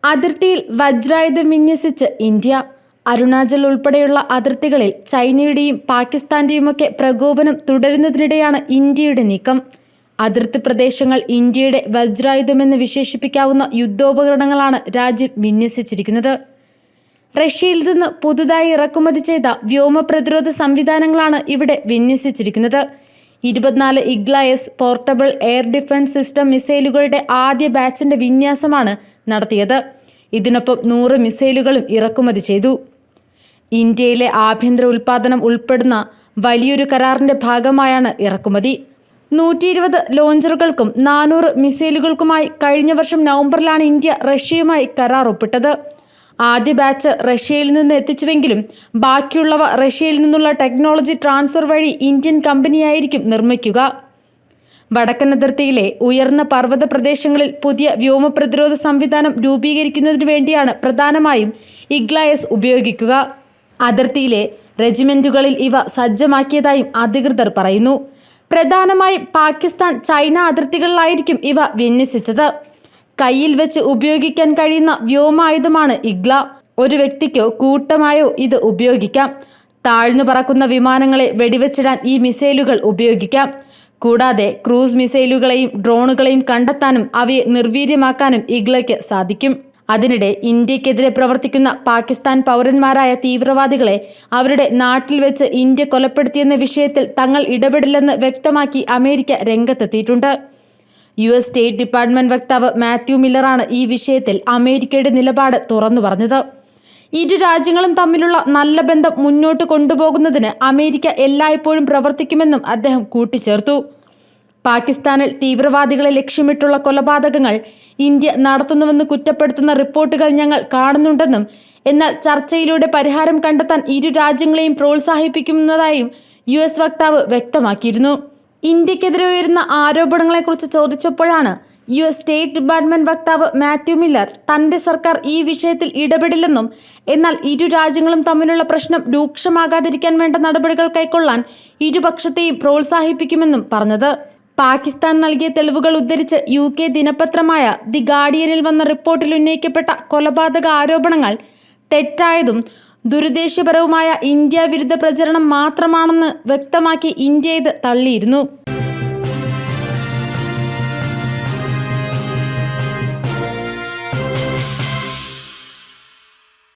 അതിർത്തിയിൽ വജ്രായുധം വിന്യസിച്ച് ഇന്ത്യ. അരുണാചൽ ഉൾപ്പെടെയുള്ള അതിർത്തികളിൽ ചൈനയുടെയും പാകിസ്ഥാന്റെയുമൊക്കെ പ്രകോപനം തുടരുന്നതിനിടെയാണ് ഇന്ത്യയുടെ നീക്കം. അതിർത്തി പ്രദേശങ്ങൾ ഇന്ത്യയുടെ വജ്രായുധമെന്ന് വിശേഷിപ്പിക്കാവുന്ന യുദ്ധോപകരണങ്ങളാണ് രാജ്യം വിന്യസിച്ചിരിക്കുന്നത്. റഷ്യയിൽ നിന്ന് പുതുതായി ഇറക്കുമതി ചെയ്ത വ്യോമ പ്രതിരോധ സംവിധാനങ്ങളാണ് ഇവിടെ വിന്യസിച്ചിരിക്കുന്നത്. 24 Igla S portable air defence system മിസൈലുകളുടെ ആദ്യ ബാച്ചിന്റെ വിന്യാസമാണ് നടത്തിയത്. ഇതിനൊപ്പം 100 മിസൈലുകളും ഇറക്കുമതി ചെയ്തു. ഇന്ത്യയിലെ ആഭ്യന്തര ഉൽപ്പാദനം ഉൾപ്പെടുന്ന വലിയൊരു കരാറിന്റെ ഭാഗമായാണ് ഇറക്കുമതി. 120 ലോഞ്ചറുകൾക്കും 400 മിസൈലുകൾക്കുമായി കഴിഞ്ഞ വർഷം നവംബറിലാണ് ഇന്ത്യ റഷ്യയുമായി കരാർ ഒപ്പിട്ടത്. ആദ്യ ബാച്ച് റഷ്യയിൽ നിന്ന് എത്തിച്ചുവെങ്കിലും ബാക്കിയുള്ളവ റഷ്യയിൽ നിന്നുള്ള ടെക്നോളജി ട്രാൻസ്ഫർ വഴി ഇന്ത്യൻ കമ്പനിയായിരിക്കും നിർമ്മിക്കുക. വടക്കൻ അതിർത്തിയിലെ ഉയർന്ന പർവ്വത പ്രദേശങ്ങളിൽ പുതിയ വ്യോമ പ്രതിരോധ സംവിധാനം രൂപീകരിക്കുന്നതിന് വേണ്ടിയാണ് പ്രധാനമായും ഇഗ്ല-എസ് ഉപയോഗിക്കുക. അതിർത്തിയിലെ റെജിമെന്റുകളിൽ ഇവ സജ്ജമാക്കിയതായും അധികൃതർ പറയുന്നു. പ്രധാനമായും പാകിസ്ഥാൻ, ചൈന അതിർത്തികളിലായിരിക്കും ഇവ വിന്യസിച്ചത്. കയ്യിൽ വെച്ച് ഉപയോഗിക്കാൻ കഴിയുന്ന വ്യോമായുധമാണ് ഇഗ്ല. ഒരു വ്യക്തിക്കോ കൂട്ടമായോ ഇത് ഉപയോഗിക്കാം. താഴ്ന്നു പറക്കുന്ന വിമാനങ്ങളെ വെടിവെച്ചിടാൻ ഈ മിസൈലുകൾ ഉപയോഗിക്കാം. കൂടാതെ ക്രൂസ് മിസൈലുകളെയും ഡ്രോണുകളെയും കണ്ടെത്താനും അവയെ നിർവീര്യമാക്കാനും ഇഗ്ലയ്ക്ക് സാധിക്കും. അതിനിടെ ഇന്ത്യക്കെതിരെ പ്രവർത്തിക്കുന്ന പാകിസ്ഥാൻ പൗരന്മാരായ തീവ്രവാദികളെ അവരുടെ നാട്ടിൽ വെച്ച് ഇന്ത്യ കൊലപ്പെടുത്തിയെന്ന വിഷയത്തിൽ തങ്ങൾ ഇടപെടില്ലെന്ന് വ്യക്തമാക്കി അമേരിക്ക രംഗത്തെത്തിയിട്ടുണ്ട്. US സ്റ്റേറ്റ് ഡിപ്പാർട്ട്മെന്റ് വക്താവ് മാത്യു മില്ലറാണ് ഈ വിഷയത്തിൽ അമേരിക്കയുടെ നിലപാട് തുറന്നു പറഞ്ഞത്. ഇരു രാജ്യങ്ങളും തമ്മിലുള്ള നല്ല ബന്ധം മുന്നോട്ട് കൊണ്ടുപോകുന്നതിന് അമേരിക്ക എല്ലായ്പ്പോഴും പ്രവർത്തിക്കുമെന്നും അദ്ദേഹം കൂട്ടിച്ചേർത്തു. പാകിസ്ഥാനിൽ തീവ്രവാദികളെ ലക്ഷ്യമിട്ടുള്ള കൊലപാതകങ്ങൾ ഇന്ത്യ നടത്തുന്നുവെന്ന് കുറ്റപ്പെടുത്തുന്ന റിപ്പോർട്ടുകൾ ഞങ്ങൾ കാണുന്നുണ്ടെന്നും എന്നാൽ ചർച്ചയിലൂടെ പരിഹാരം കണ്ടെത്താൻ ഇരു രാജ്യങ്ങളെയും പ്രോത്സാഹിപ്പിക്കുന്നതായും US വക്താവ് വ്യക്തമാക്കിയിരുന്നു. ഇന്ത്യക്കെതിരെ ഉയരുന്ന ആരോപണങ്ങളെക്കുറിച്ച് ചോദിച്ചപ്പോഴാണ് US സ്റ്റേറ്റ് ഡിപ്പാർട്ട്മെന്റ് വക്താവ് മാത്യു മില്ലർ തന്റെ സർക്കാർ ഈ വിഷയത്തിൽ ഇടപെടില്ലെന്നും എന്നാൽ ഇരു രാജ്യങ്ങളും തമ്മിലുള്ള പ്രശ്നം രൂക്ഷമാകാതിരിക്കാൻ വേണ്ട നടപടികൾ കൈക്കൊള്ളാൻ ഇരുപക്ഷത്തെയും പ്രോത്സാഹിപ്പിക്കുമെന്നും പറഞ്ഞത്. പാകിസ്ഥാൻ നൽകിയ തെളിവുകൾ ഉദ്ധരിച്ച് UK ദിനപത്രമായ ദി ഗാർഡിയനിൽ വന്ന റിപ്പോർട്ടിൽ ഉന്നയിക്കപ്പെട്ട കൊലപാതക ആരോപണങ്ങൾ തെറ്റായതും ദുരുദ്ദേശ്യപരവുമായ ഇന്ത്യ വിരുദ്ധ പ്രചരണം മാത്രമാണെന്ന് വ്യക്തമാക്കി ഇന്ത്യ ഇത് തള്ളിയിരുന്നു.